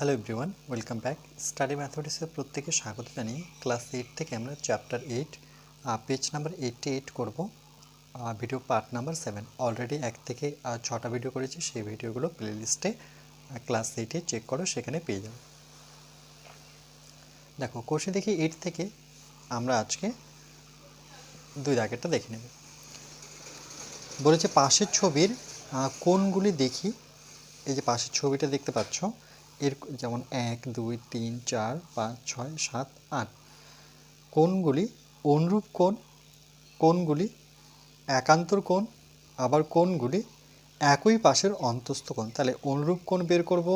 Hello everyone, welcome back. Study ম্যাথমেটিক্সের প্রত্যেকে স্বাগত জানিয়ে ক্লাস 8 থেকে আমরা চ্যাপ্টার 8 পেজ নাম্বার 88 করব। ভিডিও পার্ট নাম্বার 7 অলরেডি 1 থেকে 6টা ভিডিও করেছি, সেই ভিডিওগুলো প্লেলিস্টে ক্লাস 8-এ চেক করো, সেখানে পেয়ে যাবে। দেখো কোর্সে দেখি 8 থেকে আমরা আজকে 2 দাগেরটা দেখে নেব। বলেছে পাশের ছবির কোণগুলি দেখি। এই যে পাশের ছবিটা দেখতে পাচ্ছ, এর যেমন 1 2 3 4 5 6 7 8 কোণগুলি অনুরূপ কোণগুলি একান্তর কোণ, আবার কোণগুলি একই পাশের অন্তস্থ কোণ। তাহলে অনুরূপ কোণ বের করব,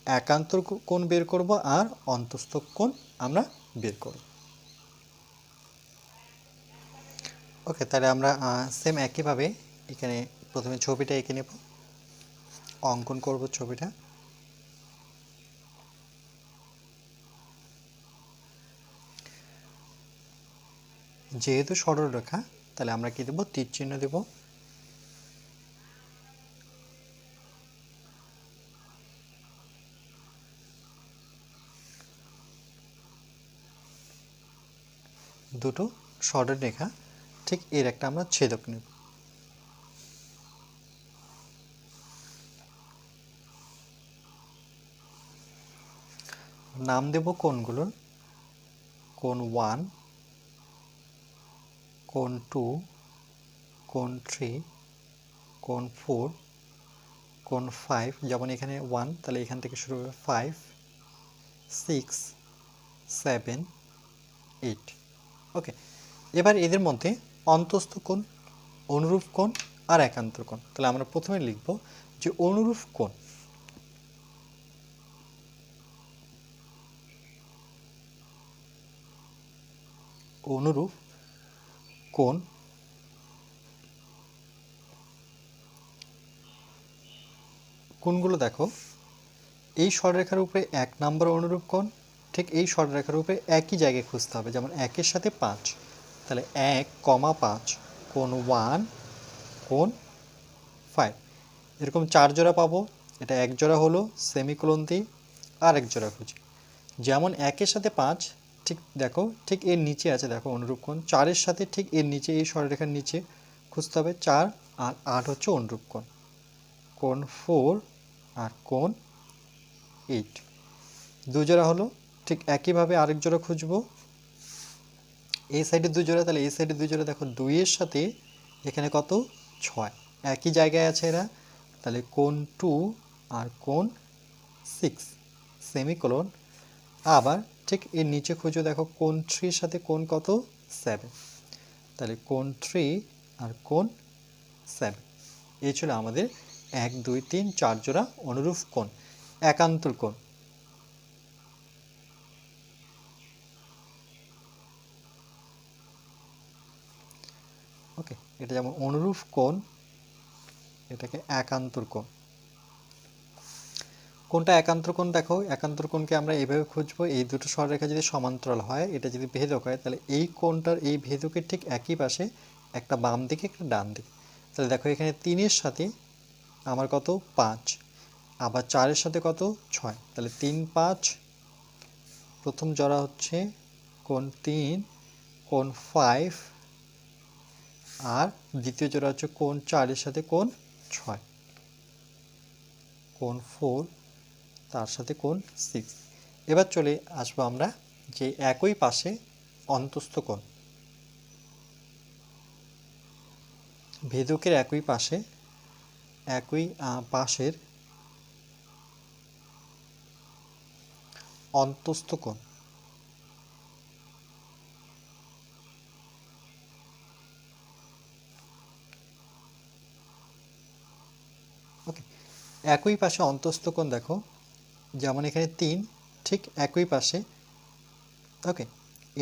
একান্তর কোণ বের করব, আর অন্তস্থ কোণ আমরা বের করব। ওকে, তাহলে আমরা সেম একইভাবে এখানে প্রথমে ছবিটা এঁকে নেব, অঙ্কন করব ছবিটা। যেহেতু সরলরেখা, তাহলে আমরা কি দেব, তীর চিহ্ন দেব। দুটো সরলরেখা, ঠিক এর একটা আমরা ছেদক নেব। নাম দেব কোণগুলোর, কোণ 1, কোণ 2, কোণ 3, কোণ 4, কোণ 5। যেমন এখানে 1, তাহলে এখান থেকে শুরু হবে 5, 6, 7, 8। ওকে, এবার এদের মধ্যে অন্তস্থ কোণ, অনুরূপ কোণ আর একান্তর কোণ। তাহলে আমরা প্রথমে লিখব যে অনুরূপ কোণ। অনুরূপ কোণ কোণগুলো দেখো, এই সরলরেখার উপরে 1 নম্বর অনুরূপ কোণ, ঠিক এই সরলরেখার উপরে একই জায়গায় খুঁজতে হবে। যেমন 1-এর সাথে 5, তাহলে 1,5 কোণ 1, কোণ 5। এরকম 4 জোড়া পাবো। এটা 1 জোড়া হলো, সেমিকোলন দিই, আর 1 জোড়া খুঁজি। যেমন 1-এর সাথে 5, ঠিক দেখো ঠিক এর নিচে আছে, দেখো অনুরূপ কোণ। 4-এর সাথে ঠিক এর নিচে, এই সরলরেখার নিচে খুঁজতে হবে 4, আর 8 হচ্ছে অনুরূপ কোণ, কোণ 4 আর কোণ 8। 2 জোড়া হলো, ঠিক একইভাবে আরেক জোড়া খুঁজবো। এই সাইডে 2 জোড়া, তাহলে এই সাইডে 2 জোড়া। দেখো 2-এর সাথে এখানে কত, 6, একই জায়গায় আছে এরা। তাহলে কোণ 2 আর কোণ 6, সেমিকোলন। আবার ঠিক এর নিচে খুঁজো, দেখো কোণ 3-এর সাথে কোণ কত, 7, তাহলে কোণ 3 আর কোণ 7। এই ছিল আমাদের 1 2 3 4 জোড়া অনুরূপ কোণ, একান্তর কোণ। ওকে, এটা যেমন অনুরূপ কোণ, এটাকে একান্তর কোণ। কোনটা একান্তর কোণ? দেখো একান্তর কোণকে আমরা এইভাবে খুঁজবো, এই দুটো সরলরেখা যদি সমান্তরাল হয়, এটা যদি ভেদক হয়, তাহলে এই কোণটার এই ভেদকের ঠিক একই পাশে একটা বাম দিকে একটা ডান দিকে। তাহলে দেখো এখানে 3-এর সাথে আমার কত, 5, আবার 4-এর সাথে কত, 6, তাহলে 3 5। প্রথম জোড়া হচ্ছে কোণ 3, কোণ 5, আর দ্বিতীয় জোড়া হচ্ছে কোণ 4-এর সাথে কোণ 6, কোণ 4, তার সাথে কোণ 6। এবার চলে আসবো আমরা যে একই পাশে অন্তস্থ কোণ, ভেদকের একই পাশে, একই পাশের অন্তস্থ কোণ। ওকে, একই পাশে অন্তস্থ কোণ দেখো, যেমন এখানে 3, ঠিক একই পাশে। ওকে,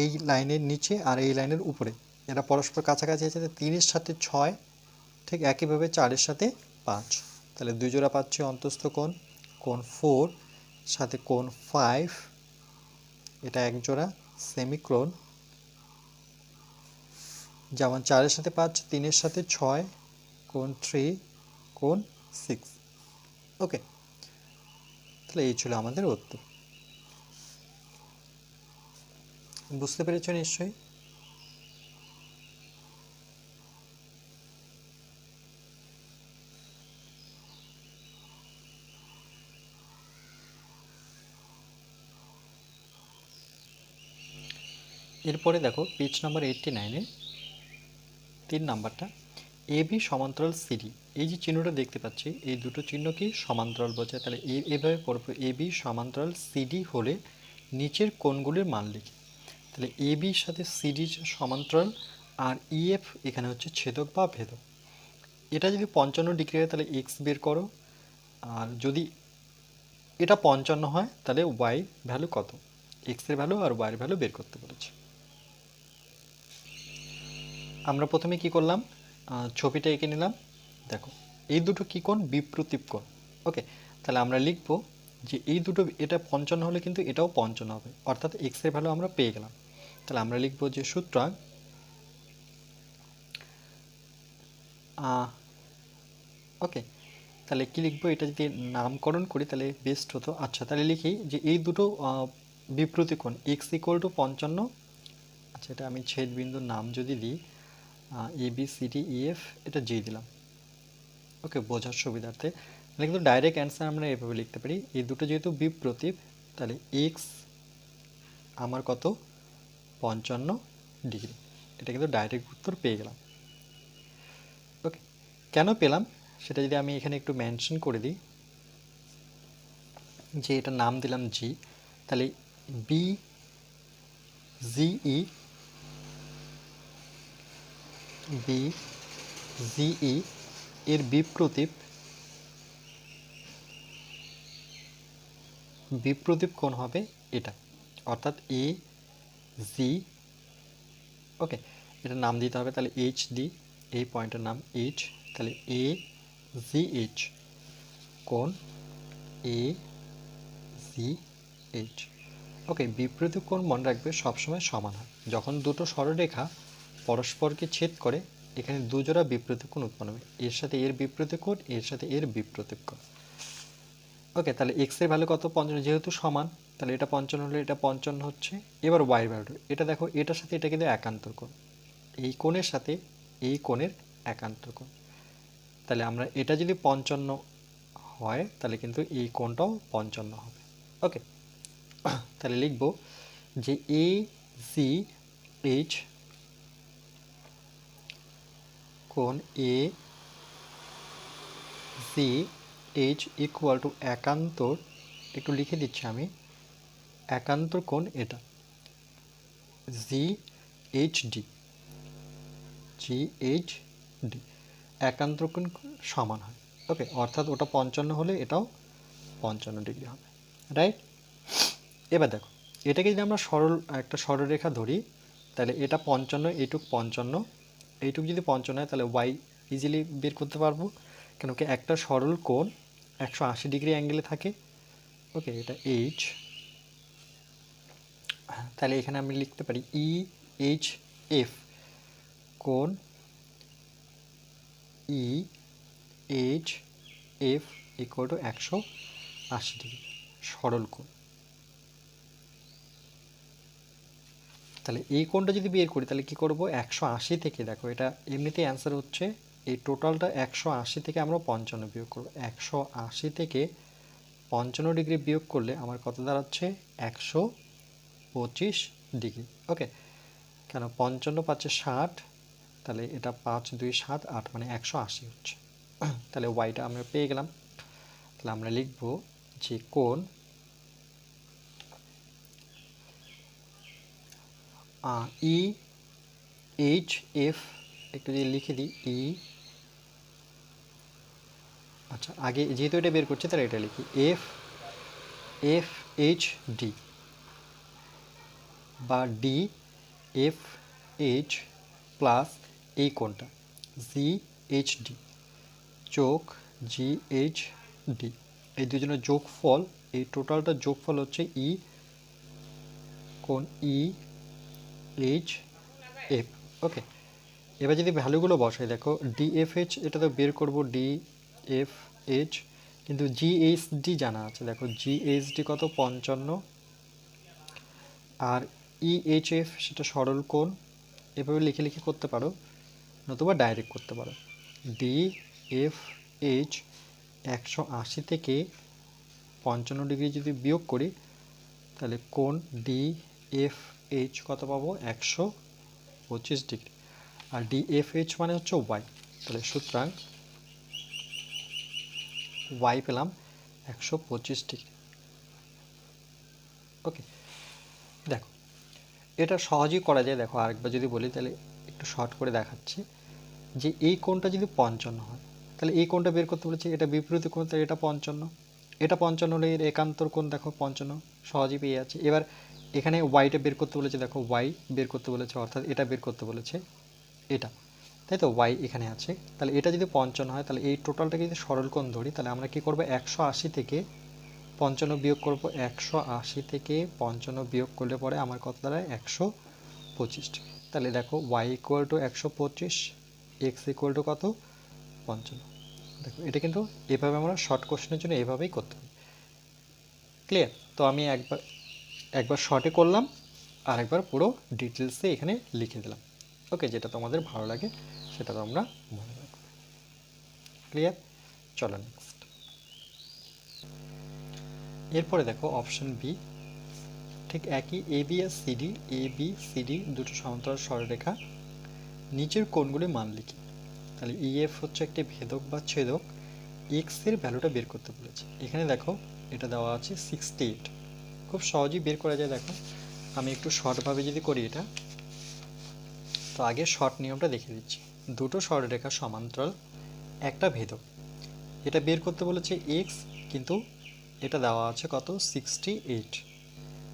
এই লাইনের নিচে আর এই লাইনের উপরে, এরা পরস্পর কাছাকাছি আছে। 3-এর সাথে 6, ঠিক একইভাবে 4-এর সাথে 5, তাহলে 2 জোড়া পাচ্ছি অন্তস্থ কোণ। কোণ 4 সাথে কোণ 5, এটা 1 জোড়া, সেমিকোলন। যেমন 4-এর সাথে 5, 3-এর সাথে 6, কোণ 3, কোণ 6। ওকে, তাহলে এই ছিল আমাদের উত্তর। বুঝতে পেরেছ নিশ্চয়ই? এরপরে দেখো পেজ নাম্বার 89-এ 3 নাম্বারটা, এ বি সমান্তরাল সিডি। এই যে চিহ্নটা দেখতে পাচ্ছি, এই দুটো চিহ্ন কি সমান্তরাল বোঝায়। তাহলে এভাবে পড়বো, এ বি সমান্তরাল সিডি হলে নিচের কোণগুলির মান লিখি। তাহলে এ বির সাথে সিডি সমান্তরাল, আর ইএফ এখানে হচ্ছে ছেদক বা ভেদক। এটা যদি 55 ডিগ্রি হয় তাহলে এক্স বের করো, আর যদি এটা 55 হয় তাহলে ওয়াই ভ্যালু কত, এক্সের ভ্যালু আর ওয়াইয়ের ভ্যালু বের করতে বলেছে। আমরা প্রথমে কি করলাম, ছবিটা এঁকে নিলাম। দেখো এই দুটো কি কোণ, বিপ্রতীপ কোণ। ওকে, তাহলে আমরা লিখব যে এই দুটো, এটা 55 হলে কিন্তু এটাও 55 হবে, অর্থাৎ এক্সের ভ্যালু আমরা পেয়ে গেলাম। তাহলে আমরা লিখব যে সুতরাং ওকে, তাহলে কি লিখবো, এটা যদি নামকরণ করি তাহলে বেস্ট হতো। আচ্ছা তাহলে লিখি যে এই দুটো বিপ্রতীপ কোণ এক্স ইকুয়াল টু 55। আচ্ছা এটা আমি ছেদ বিন্দুর নাম যদি দিই A B C D E F, এটা জি দিলাম। ওকে, বোঝার সুবিধার্থে তাহলে কিন্তু ডাইরেক্ট অ্যান্সার আমরা এভাবে লিখতে পারি, এই দুটো যেহেতু বিপ্রতীপ তাহলে এক্স আমার কত, 55 ডিগ্রি। এটা কিন্তু ডাইরেক্ট উত্তর পেয়ে গেলাম। ওকে, কেন পেলাম সেটা যদি আমি এখানে একটু মেনশন করে দিই, যে এটা নাম দিলাম জি, তাহলে বি জিই, বি জিই এর বিপ্রতীপ কোণ হবে এটা, অর্থাৎ এ জি। ওকে, এটা নাম দিতে হবে, তাহলে এইচ ডি, এই পয়েন্টের নাম এইচ, তাহলে এ জি এইচ কোণ এ জি এইচ। ওকে, বিপরীত কোণ মনে রাখবে সবসময় সমান হয়। যখন দুটো সরলরেখা পরস্পরকে ছেদ করে এখানে দুজোড়া বিপরীত কোণ উৎপন্ন হবে, এর সাথে এর বিপরীত কোণ, এর সাথে এর বিপরীত কোণ। ওকে, তাহলে এক্স এর ভ্যালু কত, 55, যেহেতু সমান তাহলে এটা 55 হলে এটা 55 হচ্ছে। এবার ওয়াই ভ্যালু, এটা দেখো এটার সাথে এটা কিন্তু একান্তর কোণ, এই কোণের সাথে এই কোণের একান্তর কোণ। তাহলে আমরা এটা যদি 55 হয় তাহলে কিন্তু এই কোণটাও 55 হবে। ওকে, তাহলে লিখব যে এ সি এইচ কোণ A C H equal to একান্তর, একটু লিখে দিচ্ছি আমি, একান্তর কোণ এটা G H D, G H D, একান্তর কোণ সমান হয়। ওকে, অর্থাৎ ওটা 55 হলে এটাও 55 ডিগ্রি হবে, রাইট? এবার দেখো এটাকে যদি আমরা একটা সরলরেখা ধরি, তাহলে এটা 55, এইটুক 55, এইটুক যদি 55 হয় তাহলে ওয়াই ইজিলি বের করতে পারবো, কেন কি একটা সরল কোণ 180 ডিগ্রি অ্যাঙ্গেলে থাকে। ওকে, এটা এইচ, তাহলে এখানে আমি লিখতে পারি ই এইচ এফ কোণ E H F equal to 180 degree, সরল কোণ। তাহলে এই কোণটা যদি বের করি তাহলে কি করব, 180 থেকে, দেখো এটা এমনিতেই অ্যান্সার হচ্ছে এই টোটালটা 180 থেকে আমরা 55 বিয়োগ করব, 180 থেকে 55 ডিগ্রি বিয়োগ করলে আমার কত দাঁড়াচ্ছে, 125 ডিগ্রি। ওকে, কেন 55 5 60, তাহলে এটা 5 2 7 8 মানে 180 হচ্ছে। তাহলে ওয়াইটা আমরা পেয়ে গেলাম। তাহলে আমরা লিখব যে কোণ ই এইচ এফ, একটু যদি লিখে দিই ই, আচ্ছা আগে যেহেতু এটা বের করছি তাহলে এটা লিখি এফ এফ এইচ ডি, বা ডি এফ এইচ প্লাস এই কোণটা জি এইচ ডি যোগ জি এইচ ডি, এই দুজনের যোগফল, এই টোটালটা যোগফল হচ্ছে ই কোণ ই এইচ এফ। ওকে, এবার যদি ভ্যালুগুলো বসাই, দেখো ডি এফ এইচ এটা তো বের করবো, ডি এফ এইচ কিন্তু জিএইচডি জানা আছে, দেখো জিএইচডি কত 55, আর ইএইচএফ সেটা সরল কোণ, এভাবে লিখে লিখে করতে পারো, নতুবা ডাইরেক্ট করতে পারো। ডিএফএইচ 180 থেকে 55 ডিগ্রি যদি বিয়োগ করি তাহলে কোণ ডিএফএইচ কত পাবো 125 ডিগ্রি, আর ডিএফএইচ মানে হচ্ছে ওয়াই, তাহলে সুতরাং ওয়াই পেলাম 125 ডিগ্রি। ওকে, দেখো এটা সহজেই করা যায়। দেখো আরেকবার যদি বলি তাহলে একটু শর্ট করে দেখাচ্ছি, যে এই কোণটা যদি 55 হয় তাহলে এই কোণটা বের করতে বলেছে, এটা বিপরীত কোণ, তাহলে এটা 55, এটা 55 হলে এর একান্তর কোণ দেখো 55, সহজেই পেয়ে যাচ্ছে। এবার এখানে ওয়াইটা বের করতে বলেছে, দেখো ওয়াই বের করতে বলেছে, অর্থাৎ এটা বের করতে বলেছে, এটা, তাই তো ওয়াই এখানে আছে। তাহলে এটা যদি 55 হয় তাহলে এই টোটালটাকে যদি সরল কোণ ধরি তাহলে আমরা কি করব, 180 থেকে 55 বিয়োগ করব, 180 থেকে 55 বিয়োগ করলে পরে আমার কত দাঁড়ায় 125। তাহলে দেখো Y equal to 125, X equal to কত 55। দেখো এটা কিন্তু এভাবে আমরা শর্ট কোশ্চেনের জন্য এভাবেই করতে হবে। ক্লিয়ার? তো আমি একবার শর্টে করলাম আর একবার পুরো ডিটেলসে এখানে লিখে দিলাম। ওকে, যেটা তোমাদের ভালো লাগে সেটা তোমরা মনে রাখবে। ক্লিয়ার? চলো নেক্সট। এরপরে দেখো অপশন বি, ঠিক একই এবি আর সিডি, এবি সিডি দুটো সমান্তরাল সরলরেখা, নিচের কোণগুলি মান লিখি। তাহলে ইএফ হচ্ছে একটি ভেদক বা ছেদক, এক্স এর ভ্যালুটা বের করতে বলেছে। এখানে দেখো এটা দেওয়া আছে 68, খুব সহজেই বের করা যায়। দেখো আমি একটু শর্টভাবে যদি করি এটা, তো আগে শর্ট নিয়মটা দেখে দিচ্ছি। দুটো সরলরেখা সমান্তরাল, একটা ভেদক, এটা বের করতে বলেছে এক্স, কিন্তু এটা দেওয়া আছে কত 68।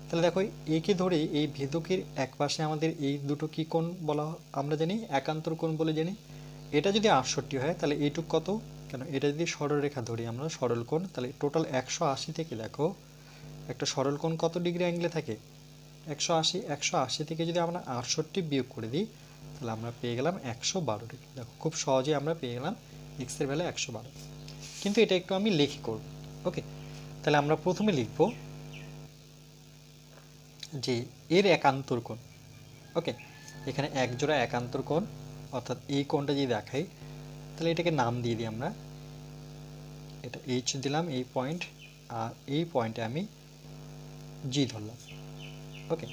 তাহলে দেখো একে ধরে এই ভেদকের এক পাশে আমাদের এই দুটো কি কোণ বলা আমরা জানি, একান্তর কোণ বলে জানি। এটা যদি 68 হয় তাহলে এইটুক কত, কেন এটা যদি সরলরেখা ধরি আমরা সরল কোণ, তাহলে টোটাল 180 থেকে দেখো একটা সরল কোণ কত ডিগ্রি অ্যাঙ্গেলে থাকে 180, 180 থেকে যদি আমরা 68 বিয়োগ করে দিই তাহলে আমরা পেয়ে গেলাম 112 ডিগ্রি। দেখো খুব সহজেই আমরা পেয়ে গেলাম এক্স এর ভ্যালু 112। কিন্তু এটা একটু আমি লিখি করব। ওকে, তাহলে আমরা প্রথমে লিখব যে এর একান্তর কোণ। ওকে, এখানে এক জোড়া একান্তর কোণ, অর্থাৎ এই কোণটা যদি দেখাই তাহলে এটাকে নাম দিয়ে দিই আমরা, এটা এইচ দিলাম এই পয়েন্ট, আর এই পয়েন্টে আমি জি ধরলাম। ওকে,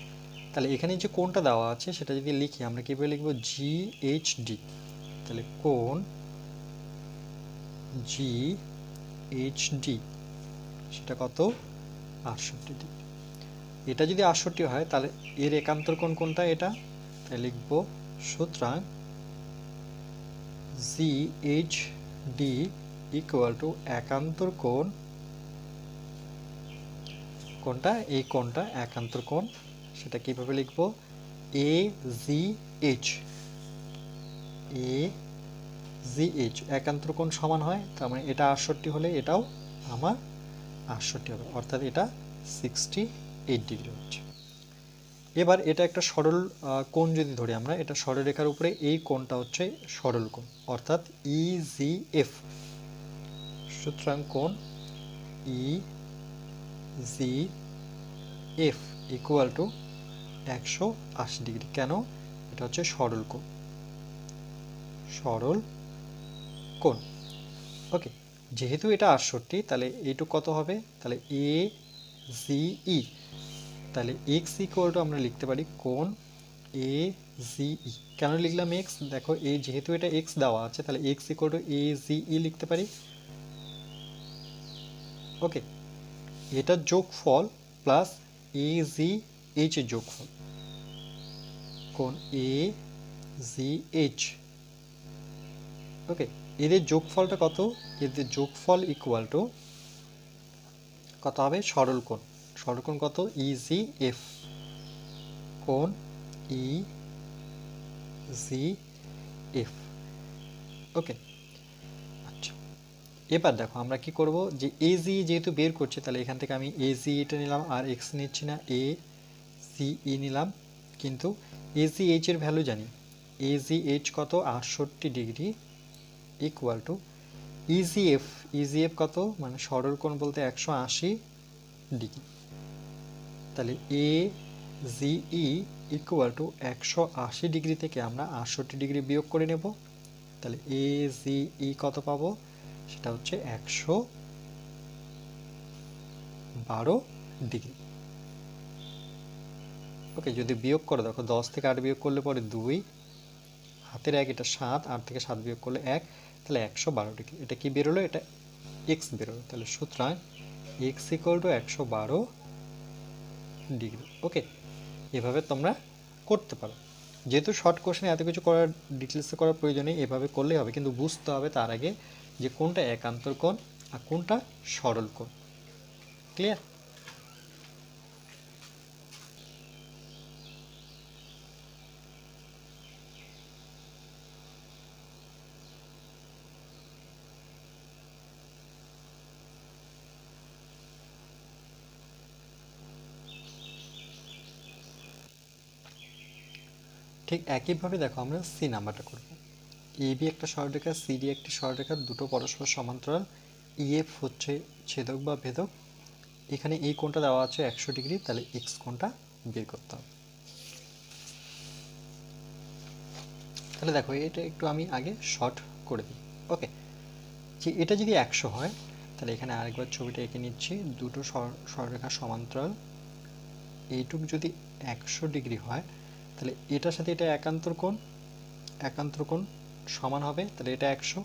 তাহলে এখানে যে কোণটা দেওয়া আছে সেটা যদি লিখি আমরা কীভাবে লিখব, জি এইচ ডি। তাহলে কোণ জি এইচ ডি সেটা কত 68 ডিগ্রি। এটা যদি 68 হয় তাহলে এর একান্তর কোণ কোনটা, এটা, তাই লিখব সুতরাং G H D equal to একান্তর কোণ, কোনটা এই কোণটা একান্তর কোণ, সেটা কিভাবে লিখব, এ জি এইচ, এ জি এইচ একান্তর কোণ সমান হয়, তার মানে এটা 68 হলে এটাও আমার 68 হবে, অর্থাৎ এটা 68 ডিগ্রি হচ্ছে। এবার এটা একটা সরল কোণ যদি ধরি আমরা, এটা সরলরেখার উপরে এই কোণটা হচ্ছে সরল কোণ, অর্থাৎ ইজিএফ। সুতরাং কোণ ইজিএফ ইকুয়াল টু 180 ডিগ্রি। কেন? এটা হচ্ছে সরল কোণ, সরল কোণ। ওকে, যেহেতু এটা 68 তাহলে এইটুকু কত হবে, তাহলে এ জিই, তাহলে এক্স ইকুয়াল টু আমরা লিখতে পারি কোণ এ জিই। কেন লিখলাম এক্স, দেখো এই যেহেতু এটা এক্স দেওয়া আছে তাহলে এক্স ইকুয়াল টু এ জিই লিখতে পারি। ওকে, এটা যোগফল প্লাস এ জি এইচ এর যোগফল, কোণ এ জি এইচ। ওকে, এদের যোগফলটা কত, এদের যোগফল ইকুয়াল টু কত হবে, সরল কোণ, সরল কোণ কত ইজি এফ, কোণ ই জি এফ। ওকে, আচ্ছা এবার দেখো আমরা কি করব, যে এ জি যেহেতু বের করছে তাহলে এখান থেকে আমি এ জি এটা নিলাম আর এক্স নিচ্ছি না, এ সি ই নিলাম। কিন্তু এ জি এইচ এর ভ্যালু জানি, এ জি এইচ কত 68 ডিগ্রি ইকুয়াল টু ইজিএফ, ইজিএফ কত, মানে সরল কোণ বলতে 180 ডিগ্রি। তাহলে এ জিই ইকুয়াল টু 180 ডিগ্রি থেকে আমরা 68 ডিগ্রি বিয়োগ করে নেব। তাহলে এ জিই কত পাবো, সেটা হচ্ছে 112 ডিগ্রি। ওকে, যদি বিয়োগ করে দেখো 10 থেকে 8 বিয়োগ করলে পরে 2, হাতের 1 এটা 7, 8 থেকে 7 বিয়োগ করলে 1, তাহলে 112 ডিগ্রি। এটা কি বেরোলো, এটা এক্স বেরোলো। তাহলে সুতরাং এক্স ইকুয়াল টু 112 ডিগ্রি। ওকে, এভাবে তোমরা করতে পারো। যেহেতু শর্ট কোশ্চেনে এত কিছু করার ডিটেলসে করার প্রয়োজন নেই, এভাবে করলেই হবে, কিন্তু বুঝতে হবে তার আগে যে কোনটা একান্তর কোণ আর কোনটা সরল কোণ। ক্লিয়ার? ঠিক একইভাবে দেখো আমরা সি নাম্বারটা করব। এবি একটা সরলরেখা, সিডি একটি সরলরেখা, দুটো পরস্পর সমান্তরাল, ইএফ হচ্ছে ছেদক বা ভেদক। এখানে এই কোণটা দেওয়া আছে 100 ডিগ্রি, তাহলে এক্স কোণটা বের করতে হবে। তাহলে দেখো এটা একটু আমি আগে শর্ট করে দিই। ওকে, যে এটা যদি 100 হয়, তাহলে এখানে আরেকবার ছবিটা এঁকে নিচ্ছি। দুটো সরলরেখা সমান্তরাল, এইটুক যদি 100 ডিগ্রি হয়, তাহলে এটার সাথে এটা একান্তর কোণ, একান্তর কোণ সমান হবে, তাহলে এটা 100,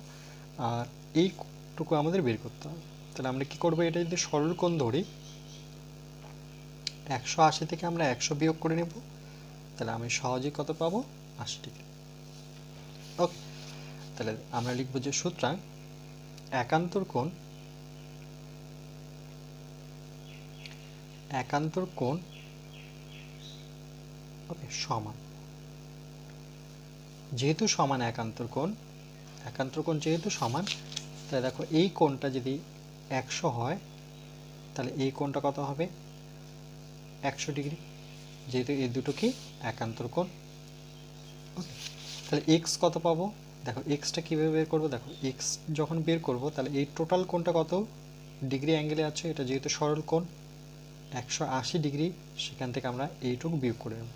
আর এইটুকু আমাদের বের করতে হবে। তাহলে আমরা কি করব, এটা যদি সরল কোণ ধরি, 180 থেকে আমরা 100 বিয়োগ করে নেব, তাহলে আমি সহজেই কত পাবো, 80 ডিগ্রি। ওকে, তাহলে আমরা লিখব যে সুতরাং একান্তর কোণ, একান্তর কোণ ওকে সমান। যেহেতু সমান একান্তর কোণ, একান্তর কোণ যেহেতু সমান, তাহলে দেখো এই কোণটা যদি 100 হয়, তাহলে এই কোণটা কত হবে, 100 ডিগ্রি, যেহেতু এই দুটো কি একান্তর কোণ। ওকে, তাহলে এক্স কত পাবো, দেখো এক্সটা কীভাবে বের করবো, দেখো এক্স যখন বের করব, তাহলে এই টোটাল কোণটা কত ডিগ্রি অ্যাঙ্গেলে আছে, এটা যেহেতু সরল কোণ 180 ডিগ্রি, সেখান থেকে আমরা এইটুকু বিয়োগ করে নেব,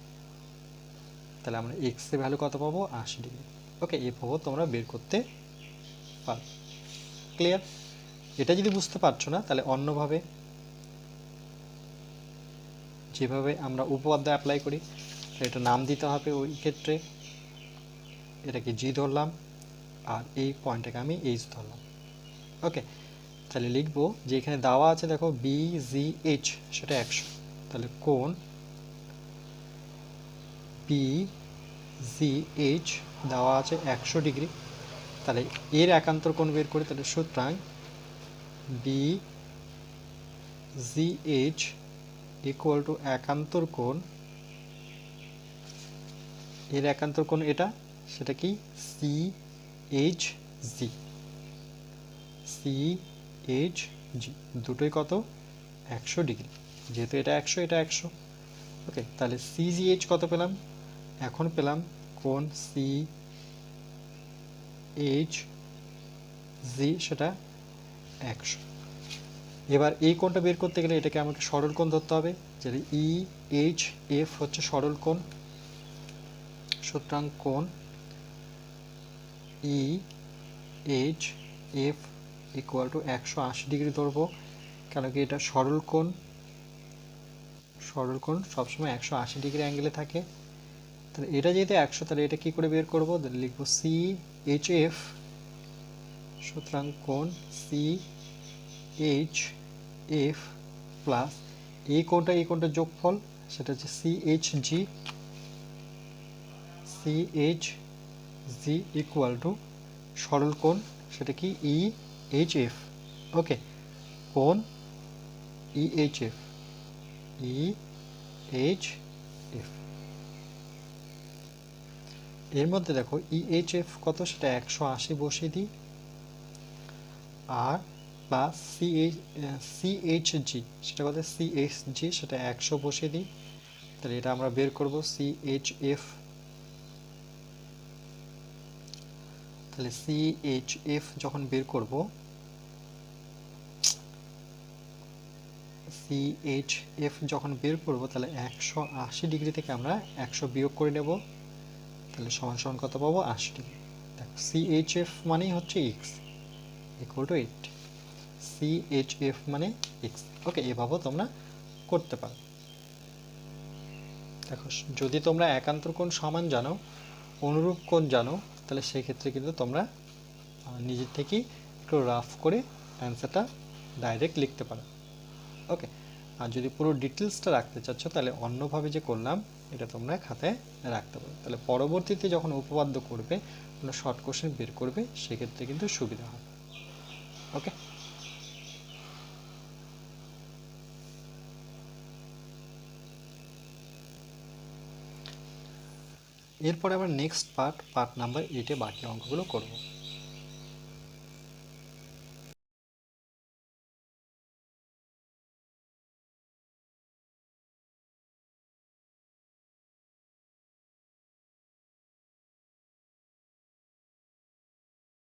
তাহলে আমরা এক্স এর ভ্যালু কত পাবো, 80 ডিগ্রি। ওকে, এভাবে তোমরা বের করতে পারো। ক্লিয়ার? এটা যদি বুঝতে পারছো না, তাহলে অন্যভাবে, যেভাবে আমরা উপপাদ্য অ্যাপ্লাই করি, এটা নাম দিতে হবে, ওই ক্ষেত্রে এটাকে জি ধরলাম, আর এই পয়েন্টটাকে আমি এইচ ধরলাম। ওকে, তাহলে লিখবো যে এখানে দেওয়া আছে দেখো বি জি এইচ, সেটা 100, তাহলে কোণ বি জি এইচ দেওয়া আছে 100 ডিগ্রি, তাহলে এর একান্তর কোণ বের করি, তাহলে সুতরাং B G H equal to একান্তর কোণ, এর একান্তর কোণ এটা, সেটা কি C H G, C H G, দুটোই কত 100 ডিগ্রি, যেহেতু এটা 100 এটা 100। ওকে, তাহলে সিজিএইচ কত পেলাম, এখন পেলাম কোণ সি এইচ জি, সেটা 100। এবার এই কোণটা বের করতে গেলে এটাকে আমাকে সরল কোণ ধরতে হবে, যেটা ই এইচ এফ হচ্ছে সরল কোণ। সুতরাং কোণ E H F equal to 180 degree ধরবো, কেন কি এটা সরল কোণ, সরল কোণ সবসময় 180 ডিগ্রি অ্যাঙ্গেলে থাকে। তাহলে এটা যেহেতু 100, তাহলে এটা কি করে বের করবো, লিখবো সি এইচ এফ, সুতরাং কোণ সি এইচ এফ প্লাস এই কোণটা যোগফল, সেটা হচ্ছে C H G, C H G equal to সরল কোণ, সেটা কি ই এইচ এফ। ওকে, কোণ E H F, E H F, এর মধ্যে দেখো ই এইচ এফ কত, সেটা 180 বসিয়ে দিই, আর প্লাস সি এইচ জি, সেটা কত, সি এইচ জি সেটা 100 বসিয়ে দিই, তাহলে এটা আমরা বের করব সি এইচ এফ, তাহলে সি এইচ এফ যখন বের করব, CHF যখন বের করব তাহলে 180 ডিগ্রি থেকে আমরা 100 বিয়োগ করে নেব, তাহলে সমান সমান কত পাবো 80 ডিগ্রি। দেখো CHF মানেই হচ্ছে x ইকুয়াল টু 8, CHF মানে x। ওকে, এভাবেও তোমরা করতে পারো। দেখো যদি তোমরা একান্তর কোণ সমান জানো, অনুরূপ কোণ জানো, তাহলে সেই ক্ষেত্রে কিন্তু তোমরা নিজের থেকেই একটু রাফ করে অ্যান্সারটা ডাইরেক্ট লিখতে পারো। ওকে, আর যদি পুরো ডিটেলসটা রাখতে চাচ্ছ তাহলে অন্যভাবে যে করলাম এটা তোমরা খাতায় রাখতে পারো, তাহলে পরবর্তীতে যখন উপপাদ্য করবে, তোমরা শর্ট কোশ্চেন বের করবে, সেক্ষেত্রে কিন্তু সুবিধা হবে। ওকে, এরপরে আমরা নেক্সট পার্ট নাম্বার 8-এ বাকি অঙ্কগুলো করব।